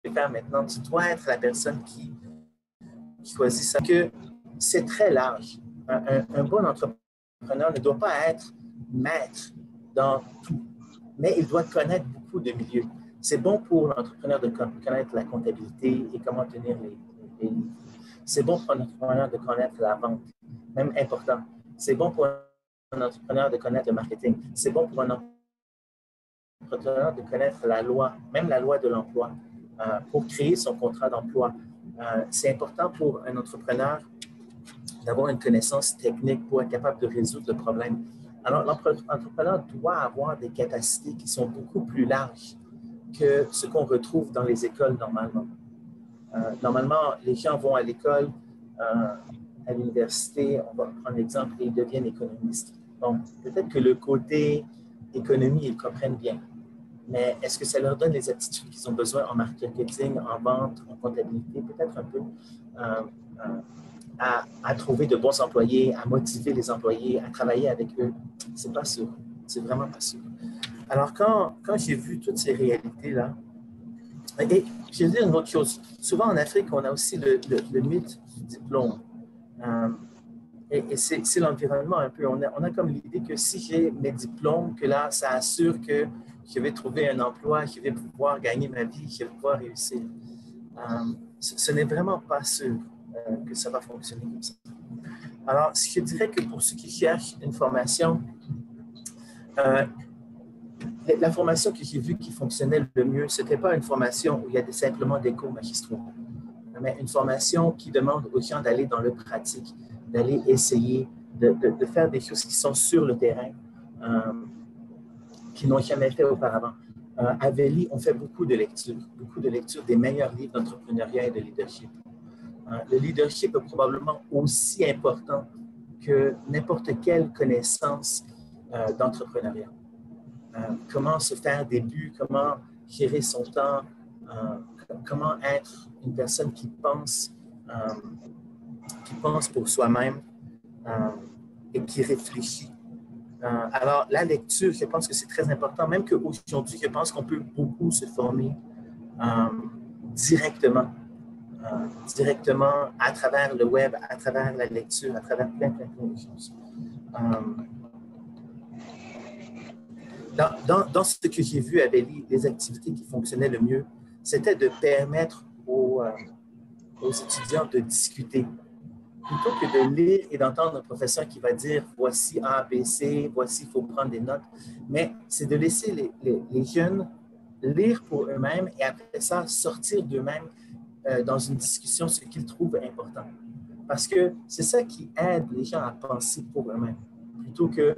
faire maintenant. Tu dois être la personne qui choisit ça. Que c'est très large. Un bon entrepreneur ne doit pas être maître dans tout, mais il doit connaître beaucoup de milieux. C'est bon pour l'entrepreneur de connaître la comptabilité et comment tenir les livres. C'est bon pour un entrepreneur de connaître la vente, même important. C'est bon pour un entrepreneur de connaître le marketing. C'est bon pour un entrepreneur de connaître la loi, même la loi de l'emploi, pour créer son contrat d'emploi. C'est important pour un entrepreneur d'avoir une connaissance technique pour être capable de résoudre le problème. Alors, l'entrepreneur doit avoir des capacités qui sont beaucoup plus larges que ce qu'on retrouve dans les écoles normalement. Normalement, les gens vont à l'école, à l'université, on va prendre l'exemple, et ils deviennent économistes. Bon, peut-être que le côté économie, ils comprennent bien. Mais est-ce que ça leur donne les aptitudes qu'ils ont besoin en marketing, en vente, en comptabilité? Peut-être un peu. À trouver de bons employés, à motiver les employés, à travailler avec eux. C'est pas sûr. C'est vraiment pas sûr. Alors, quand j'ai vu toutes ces réalités-là, et je vais dire une autre chose. Souvent en Afrique, on a aussi le mythe du diplôme. Et c'est l'environnement un peu. On a comme l'idée que si j'ai mes diplômes, que là, ça assure que je vais trouver un emploi, je vais pouvoir gagner ma vie, je vais pouvoir réussir. Ce n'est vraiment pas sûr que ça va fonctionner comme ça. Alors, je dirais que pour ceux qui cherchent une formation, la formation que j'ai vue qui fonctionnait le mieux, ce n'était pas une formation où il y a simplement des cours magistraux, mais une formation qui demande aux gens d'aller dans le pratique, d'aller essayer, de faire des choses qui sont sur le terrain, qu'ils n'ont jamais fait auparavant. À Veli, on fait beaucoup de lectures des meilleurs livres d'entrepreneuriat et de leadership. Le leadership est probablement aussi important que n'importe quelle connaissance d'entrepreneuriat. Comment se faire des buts, comment gérer son temps, comment être une personne qui pense pour soi-même et qui réfléchit. Alors, la lecture, je pense que c'est très important, même qu'aujourd'hui, je pense qu'on peut beaucoup se former directement à travers le web, à travers la lecture, à travers plein de choses. Dans ce que j'ai vu à Veli, les activités qui fonctionnaient le mieux, c'était de permettre aux étudiants de discuter. Plutôt que de lire et d'entendre un professeur qui va dire « voici A, B, C, voici, il faut prendre des notes », mais c'est de laisser les jeunes lire pour eux-mêmes et après ça, sortir d'eux-mêmes dans une discussion ce qu'ils trouvent important. Parce que c'est ça qui aide les gens à penser pour eux-mêmes, plutôt que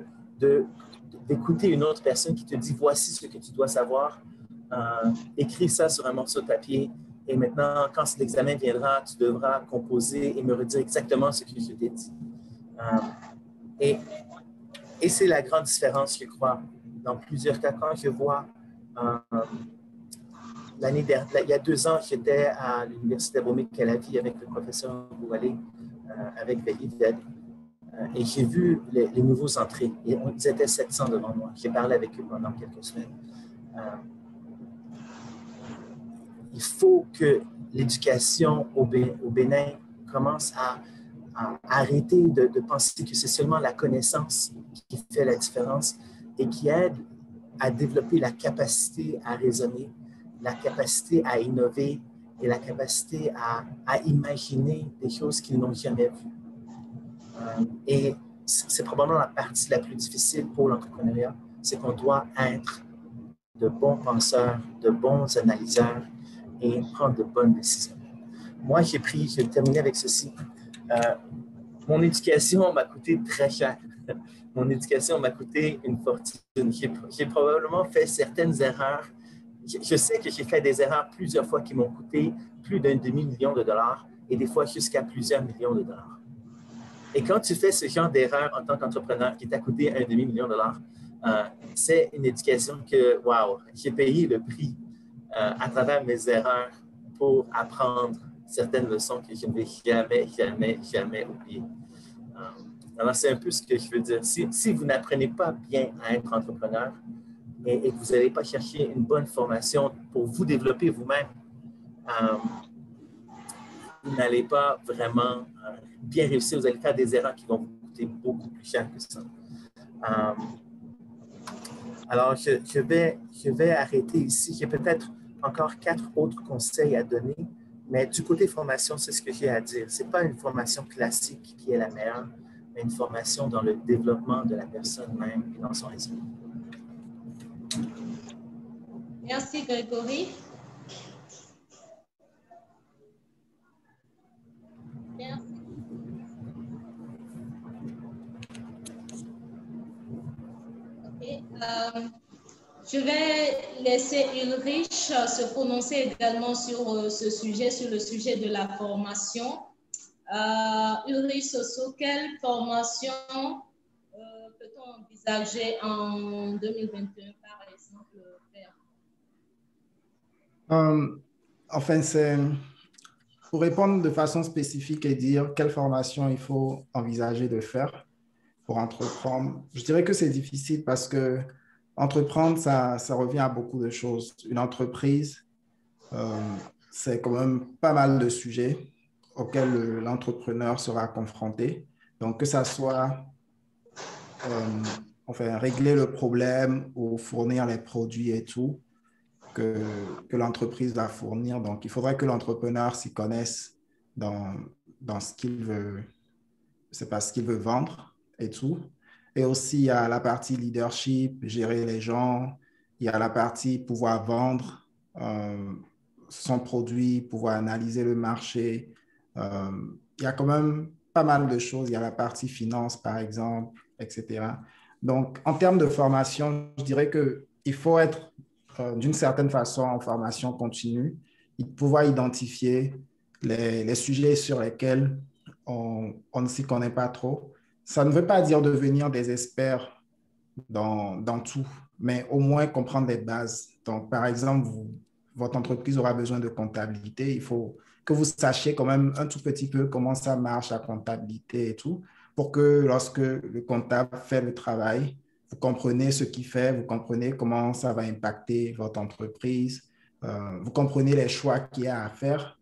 d'écouter une autre personne qui te dit « voici ce que tu dois savoir, écris ça sur un morceau de papier ». Et maintenant, quand l'examen viendra, tu devras composer et me redire exactement ce que je t'ai dit. Et c'est la grande différence, je crois. Dans plusieurs cas, quand je vois, il y a 2 ans, j'étais à l'Université Abomey-Calavi avec le professeur Boualé, avec Veli Ved, et j'ai vu les nouveaux entrées. Et ils étaient 700 devant moi. J'ai parlé avec eux pendant quelques semaines. Il faut que l'éducation au Bénin commence à arrêter de penser que c'est seulement la connaissance qui fait la différence et qui aide à développer la capacité à raisonner, la capacité à innover et la capacité à imaginer des choses qu'ils n'ont jamais vues. Et c'est probablement la partie la plus difficile pour l'entrepreneuriat, c'est qu'on doit être de bons penseurs, de bons analyseurs, et prendre de bonnes décisions. Moi, je vais terminer avec ceci. Mon éducation m'a coûté très cher. Mon éducation m'a coûté une fortune. J'ai probablement fait certaines erreurs. Je sais que j'ai fait des erreurs plusieurs fois qui m'ont coûté plus d'un demi-million de dollars et des fois jusqu'à plusieurs millions de dollars. Et quand tu fais ce genre d'erreur en tant qu'entrepreneur qui t'a coûté un demi-million de dollars, c'est une éducation que, wow, j'ai payé le prix à travers mes erreurs pour apprendre certaines leçons que je ne vais jamais oublier. Alors, c'est un peu ce que je veux dire. Si vous n'apprenez pas bien à être entrepreneur et que vous n'allez pas chercher une bonne formation pour vous développer vous-même, euh, vous n'allez pas vraiment bien réussir. Vous allez faire des erreurs qui vont vous coûter beaucoup plus cher que ça. Alors, je vais arrêter ici. J'ai peut-être encore 4 autres conseils à donner, mais du côté formation, c'est ce que j'ai à dire. Ce n'est pas une formation classique qui est la meilleure, mais une formation dans le développement de la personne même et dans son esprit. Merci, Grégory. Merci. Okay. Je vais laisser Ulrich se prononcer également sur ce sujet, sur le sujet de la formation. Ulrich Soso, quelle formation peut-on envisager en 2021, par exemple, faire? Enfin, c'est pour répondre de façon spécifique et dire quelle formation il faut envisager de faire pour entreprendre. Je dirais que c'est difficile parce que entreprendre, ça revient à beaucoup de choses. Une entreprise, c'est quand même pas mal de sujets auxquels l'entrepreneur sera confronté. Donc, que ça soit enfin, régler le problème ou fournir les produits et tout que l'entreprise va fournir. Donc, il faudrait que l'entrepreneur s'y connaisse dans ce qu'il veut, c'est pas ce qu'il veut vendre et tout. Et aussi, il y a la partie leadership, gérer les gens. Il y a la partie pouvoir vendre son produit, pouvoir analyser le marché. Il y a quand même pas mal de choses. Il y a la partie finance, par exemple, etc. Donc, en termes de formation, je dirais qu'il faut être d'une certaine façon en formation continue, pouvoir identifier les sujets sur lesquels on ne s'y connaît pas trop. Ça ne veut pas dire devenir des experts dans tout, mais au moins comprendre les bases. Donc, par exemple, votre entreprise aura besoin de comptabilité. Il faut que vous sachiez quand même un tout petit peu comment ça marche, la comptabilité et tout, pour que lorsque le comptable fait le travail, vous comprenez ce qu'il fait, vous comprenez comment ça va impacter votre entreprise, vous comprenez les choix qu'il y a à faire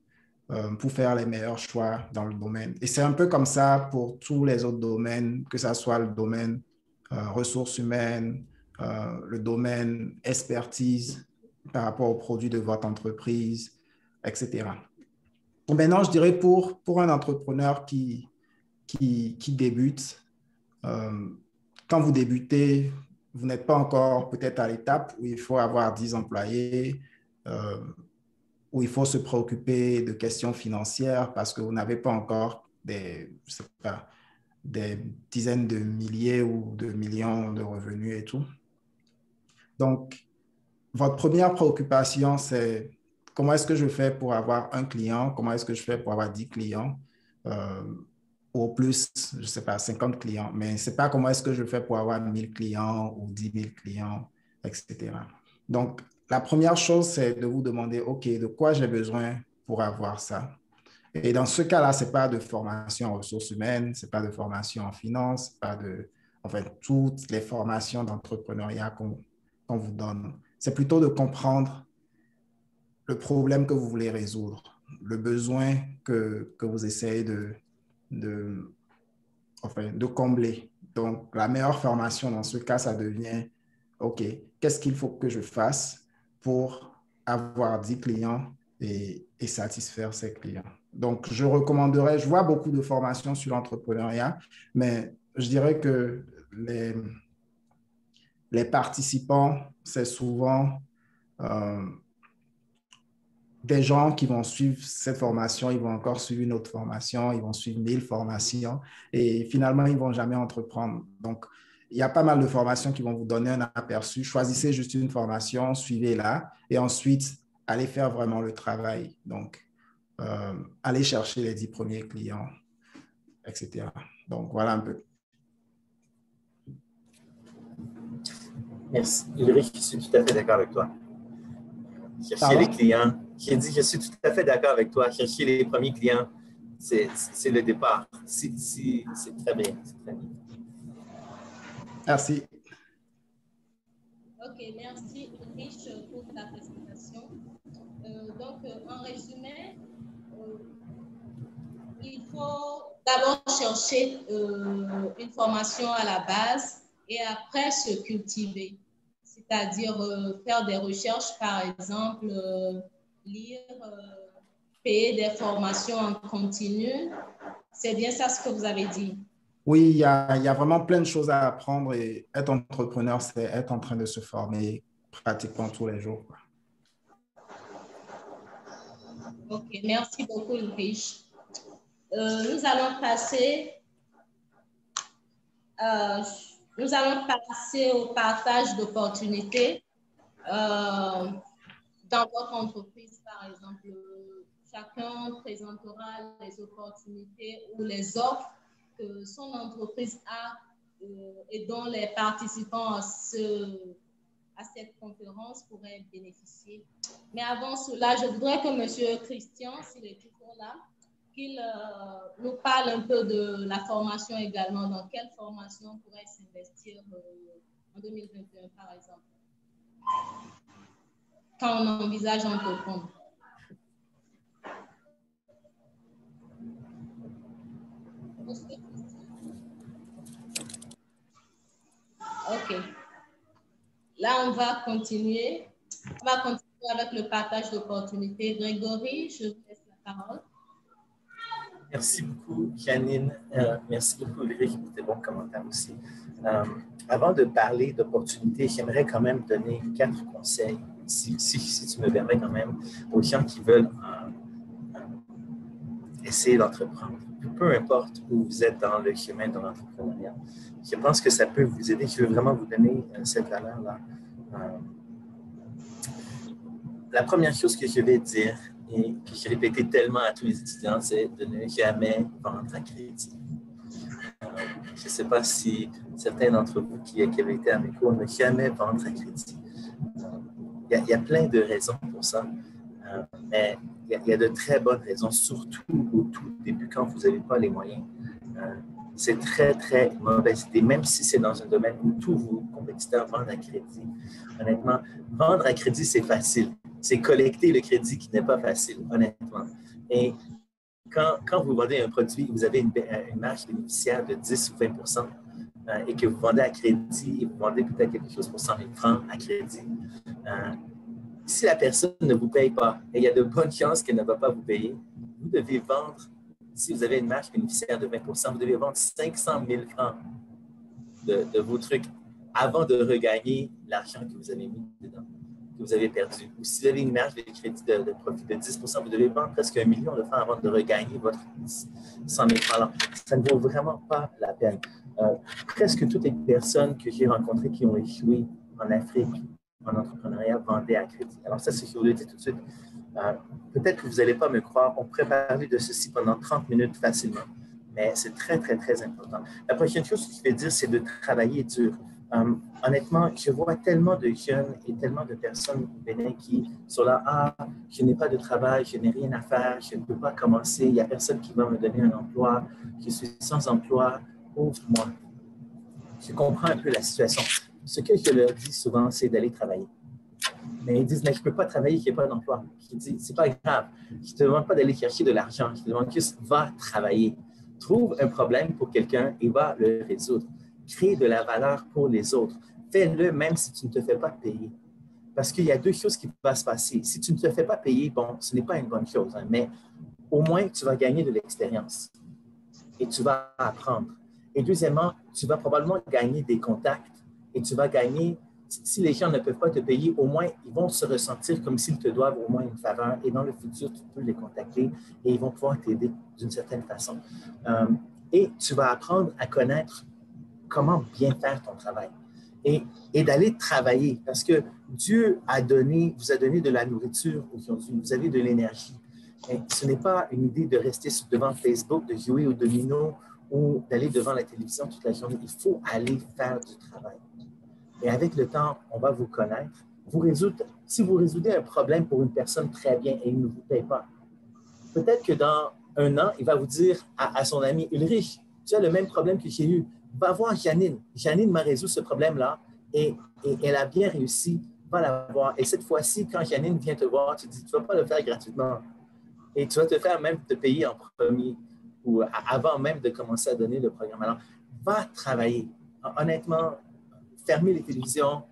pour faire les meilleurs choix dans le domaine. Et c'est un peu comme ça pour tous les autres domaines, que ce soit le domaine ressources humaines, le domaine expertise par rapport aux produits de votre entreprise, etc. Maintenant, je dirais pour un entrepreneur qui débute, quand vous débutez, vous n'êtes pas encore peut-être à l'étape où il faut avoir 10 employés, où il faut se préoccuper de questions financières parce que vous n'avez pas encore je sais pas, des dizaines de milliers ou de millions de revenus et tout. Donc, votre première préoccupation, c'est comment est-ce que je fais pour avoir un client, comment est-ce que je fais pour avoir 10 clients, ou plus, je ne sais pas, 50 clients, mais ce n'est pas comment est-ce que je fais pour avoir 1000 clients ou 10 000 clients, etc. Donc, la première chose, c'est de vous demander, OK, de quoi j'ai besoin pour avoir ça? Et dans ce cas-là, ce n'est pas de formation en ressources humaines, ce n'est pas de formation en finance, pas de, enfin, toutes les formations d'entrepreneuriat qu'on vous donne. C'est plutôt de comprendre le problème que vous voulez résoudre, le besoin que vous essayez enfin, de combler. Donc, la meilleure formation dans ce cas, ça devient, OK, qu'est-ce qu'il faut que je fasse pour avoir 10 clients et satisfaire ces clients? Donc, je recommanderais, je vois beaucoup de formations sur l'entrepreneuriat, mais je dirais que les participants, c'est souvent des gens qui vont suivre cette formation, ils vont encore suivre une autre formation, ils vont suivre 1000 formations et finalement, ils ne vont jamais entreprendre. Donc, il y a pas mal de formations qui vont vous donner un aperçu. Choisissez juste une formation, suivez-la et ensuite, allez faire vraiment le travail. Donc, allez chercher les 10 premiers clients, etc. Donc, voilà un peu. Merci. Ulrich, je suis tout à fait d'accord avec toi. Chercher les clients. J'ai dit, je suis tout à fait d'accord avec toi. Chercher les premiers clients, c'est le départ. C'est très bien. C'est très bien. Merci. OK, merci Ulrich pour ta présentation. En résumé, il faut d'abord chercher une formation à la base et après se cultiver. C'est-à-dire faire des recherches, par exemple, lire, payer des formations en continu. C'est bien ça ce que vous avez dit. Oui, il y a vraiment plein de choses à apprendre et être entrepreneur, c'est être en train de se former pratiquement tous les jours, quoi. Ok, merci beaucoup, Ulrich. Nous allons passer au partage d'opportunités. Dans votre entreprise, par exemple, chacun présentera les opportunités ou les offres que son entreprise a et dont les participants à cette conférence pourraient bénéficier. Mais avant cela, je voudrais que M. Christian, s'il est toujours là, qu'il nous parle un peu de la formation également. Dans quelle formation on pourrait s'investir en 2021, par exemple, quand on envisage d'entreprendre. OK. Là, on va continuer. On va continuer avec le partage d'opportunités. Grégory, je vous laisse la parole. Merci beaucoup, Janine. Merci beaucoup, Ulrich, pour tes bons commentaires aussi. Avant de parler d'opportunités, j'aimerais quand même donner 4 conseils, si tu me permets quand même, aux gens qui veulent essayer d'entreprendre. Peu importe où vous êtes dans le chemin de l'entrepreneuriat. Je pense que ça peut vous aider. Je veux vraiment vous donner cette valeur-là. La première chose que je vais dire, et que j'ai répété tellement à tous les étudiants, c'est de ne jamais vendre à crédit. Je ne sais pas si certains d'entre vous qui avaient été à mes cours ne jamais vendre à crédit. Il y a plein de raisons pour ça, mais il y a de très bonnes raisons, surtout au tout début, quand vous n'avez pas les moyens. C'est très, très mauvaise idée, même si c'est dans un domaine où tous vos compétiteurs vendent à crédit. Honnêtement, vendre à crédit, c'est facile. C'est collecter le crédit qui n'est pas facile, honnêtement. Et quand vous vendez un produit, vous avez une marge bénéficiaire de 10 ou 20 et que vous vendez à crédit et vous vendez peut-être quelque chose pour 100 000 francs à crédit, si la personne ne vous paye pas, et il y a de bonnes chances qu'elle ne va pas vous payer, vous devez vendre, si vous avez une marge bénéficiaire de 20 vous devez vendre 500 000 francs de vos trucs avant de regagner l'argent que vous avez mis dedans, que vous avez perdu. Ou si vous avez une marge de crédit de profit de 10 vous devez vendre presque 1 million de francs avant de regagner votre 100 000 francs. Alors, ça ne vaut vraiment pas la peine. Presque toutes les personnes que j'ai rencontrées qui ont échoué en Afrique, en entrepreneuriat, vendaient à crédit. Alors ça, c'est ce que je vous le dis tout de suite. Peut-être que vous n'allez pas me croire, on pourrait parler de ceci pendant 30 minutes facilement, mais c'est très, très, très important. La prochaine chose que je vais dire, c'est de travailler dur. Honnêtement, je vois tellement de jeunes et tellement de personnes au Bénin qui sont là, je n'ai pas de travail, je n'ai rien à faire, je ne peux pas commencer, il n'y a personne qui va me donner un emploi, je suis sans emploi, pauvre-moi. Je comprends un peu la situation. Ce que je leur dis souvent, c'est d'aller travailler. Mais ils disent, mais je ne peux pas travailler, je n'ai pas d'emploi. Je dis, c'est pas grave. Je ne te demande pas d'aller chercher de l'argent. Je te demande juste, va travailler. Trouve un problème pour quelqu'un et va le résoudre. Crée de la valeur pour les autres. Fais-le même si tu ne te fais pas payer. Parce qu'il y a 2 choses qui vont se passer. Si tu ne te fais pas payer, bon, ce n'est pas une bonne chose, hein, mais au moins, tu vas gagner de l'expérience et tu vas apprendre. Et deuxièmement, tu vas probablement gagner des contacts et tu vas gagner, si les gens ne peuvent pas te payer, au moins, ils vont se ressentir comme s'ils te doivent au moins une faveur et dans le futur, tu peux les contacter et ils vont pouvoir t'aider d'une certaine façon. Et tu vas apprendre à connaître comment bien faire ton travail et d'aller travailler parce que Dieu vous a donné de la nourriture aujourd'hui, vous avez de l'énergie. Et ce n'est pas une idée de rester devant Facebook, de jouer au domino ou d'aller devant la télévision toute la journée. Il faut aller faire du travail. Et avec le temps, on va vous connaître. Si vous résoudez un problème pour une personne très bien et il ne vous paye pas, peut-être que dans 1 an, il va vous dire à son ami, Ulrich, tu as le même problème que j'ai eu. Va voir Janine. Janine m'a résolu ce problème-là et elle a bien réussi. va l'avoir. Et cette fois-ci, quand Janine vient te voir, tu dis, tu ne vas pas le faire gratuitement. Et tu vas te faire même te payer en premier ou avant même de commencer à donner le programme. Alors, va travailler. Honnêtement, fermez les télévisions,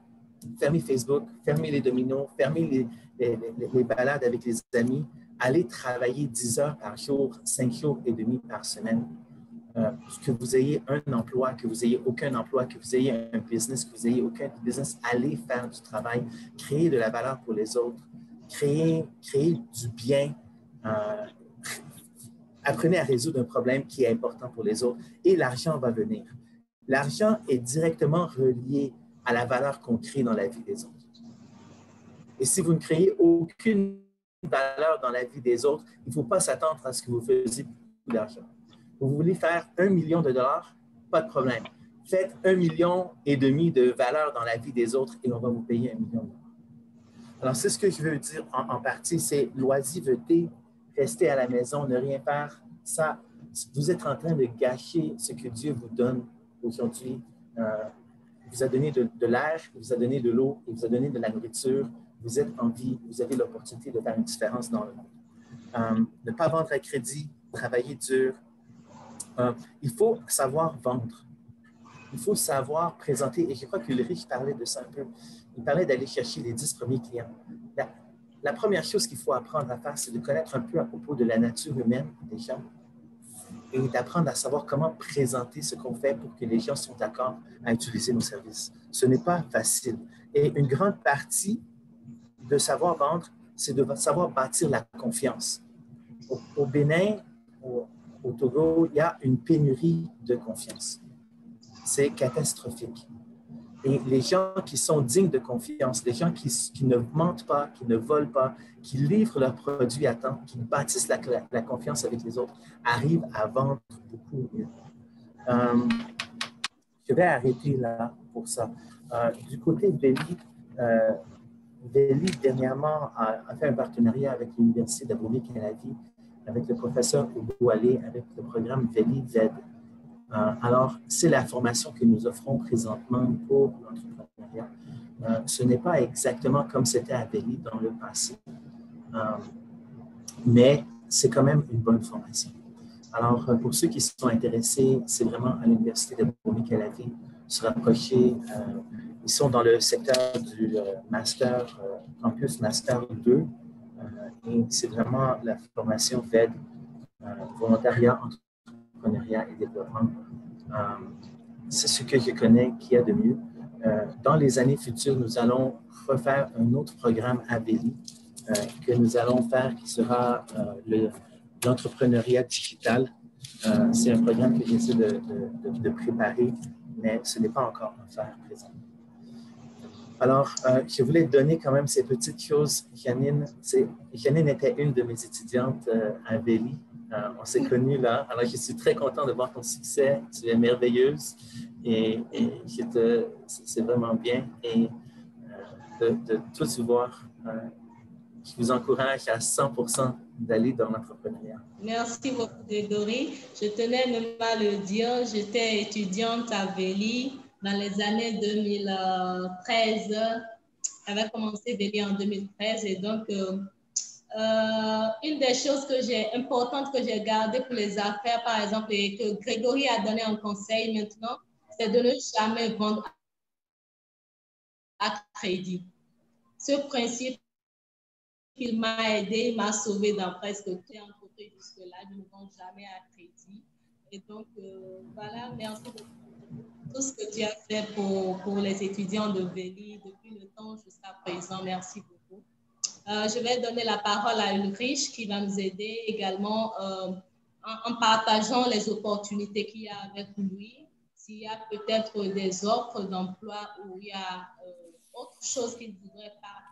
fermez Facebook, fermez les dominos, fermez les balades avec les amis. Allez travailler 10 heures par jour, 5 jours et demi par semaine. Que vous ayez un emploi, que vous ayez aucun emploi, que vous ayez un business, que vous ayez aucun business, allez faire du travail, créer de la valeur pour les autres, créer du bien. Apprenez à résoudre un problème qui est important pour les autres et l'argent va venir. L'argent est directement relié à la valeur qu'on crée dans la vie des autres. Et si vous ne créez aucune valeur dans la vie des autres, il ne faut pas s'attendre à ce que vous fassiez beaucoup d'argent. Vous voulez faire 1 million de dollars? Pas de problème. Faites 1,5 million de valeur dans la vie des autres et on va vous payer 1 million de dollars. Alors, c'est ce que je veux dire en partie, c'est l'oisiveté, rester à la maison, ne rien faire. Ça, vous êtes en train de gâcher ce que Dieu vous donne aujourd'hui. Il vous a donné de l'air, il vous a donné de l'eau, il vous a donné de la nourriture. Vous êtes en vie, vous avez l'opportunité de faire une différence dans le monde. Ne pas vendre à crédit, travailler dur. Il faut savoir vendre. Il faut savoir présenter, et je crois que Ulrich parlait de ça un peu. Il parlait d'aller chercher les 10 premiers clients. La première chose qu'il faut apprendre à faire, c'est de connaître un peu à propos de la nature humaine des gens et d'apprendre à savoir comment présenter ce qu'on fait pour que les gens soient d'accord à utiliser nos services. Ce n'est pas facile. Et une grande partie de savoir vendre, c'est de savoir bâtir la confiance. Au Bénin, au Togo, il y a une pénurie de confiance. C'est catastrophique. Et les gens qui sont dignes de confiance, les gens qui ne mentent pas, qui ne volent pas, qui livrent leurs produits à temps, qui bâtissent la confiance avec les autres, arrivent à vendre beaucoup mieux. Je vais arrêter là pour ça. Du côté de Véli, dernièrement, a fait un partenariat avec l'Université d'Abomey-Calavi, avec le professeur Oboualé, avec le programme Véli Z. Alors, c'est la formation que nous offrons présentement pour l'entrepreneuriat. Ce n'est pas exactement comme c'était à Véli dans le passé, mais c'est quand même une bonne formation. Alors, pour ceux qui sont intéressés, c'est vraiment à l'Université d'Abomey-Calavi, se rapprocher. Ils sont dans le secteur du Master, Campus Master 2, et c'est vraiment la formation VED, volontariat, entrepreneuriat et développement. C'est ce que je connais qu'il y a de mieux. Dans les années futures, nous allons refaire un autre programme à Véli que nous allons faire qui sera l'entrepreneuriat digital. C'est un programme que j'essaie de préparer, mais ce n'est pas encore en faire présent. Alors, je voulais donner quand même ces petites choses. Janine était une de mes étudiantes à Véli. On s'est connus là. Alors, je suis très content de voir ton succès. Tu es merveilleuse et c'est vraiment bien. Et de tous voir, je vous encourage à 100% d'aller dans l'entrepreneuriat. Merci beaucoup, Grégory. Je tenais même à le dire, j'étais étudiante à Véli dans les années 2013. J'avais commencé Véli en 2013 et donc une des choses importantes que j'ai gardées pour les affaires, par exemple, et que Grégory a donné un conseil maintenant, c'est de ne jamais vendre à crédit. Ce principe, il m'a aidé, il m'a sauvé dans presque toutes les entreprises jusque-là. Je ne vends jamais à crédit. Et donc, voilà, merci beaucoup pour tout ce que tu as fait pour les étudiants de Véli depuis le temps jusqu'à présent. Merci beaucoup. Je vais donner la parole à Ulrich qui va nous aider également en partageant les opportunités qu'il y a avec lui. S'il y a peut-être des offres d'emploi ou il y a autre chose qu'il voudrait partager.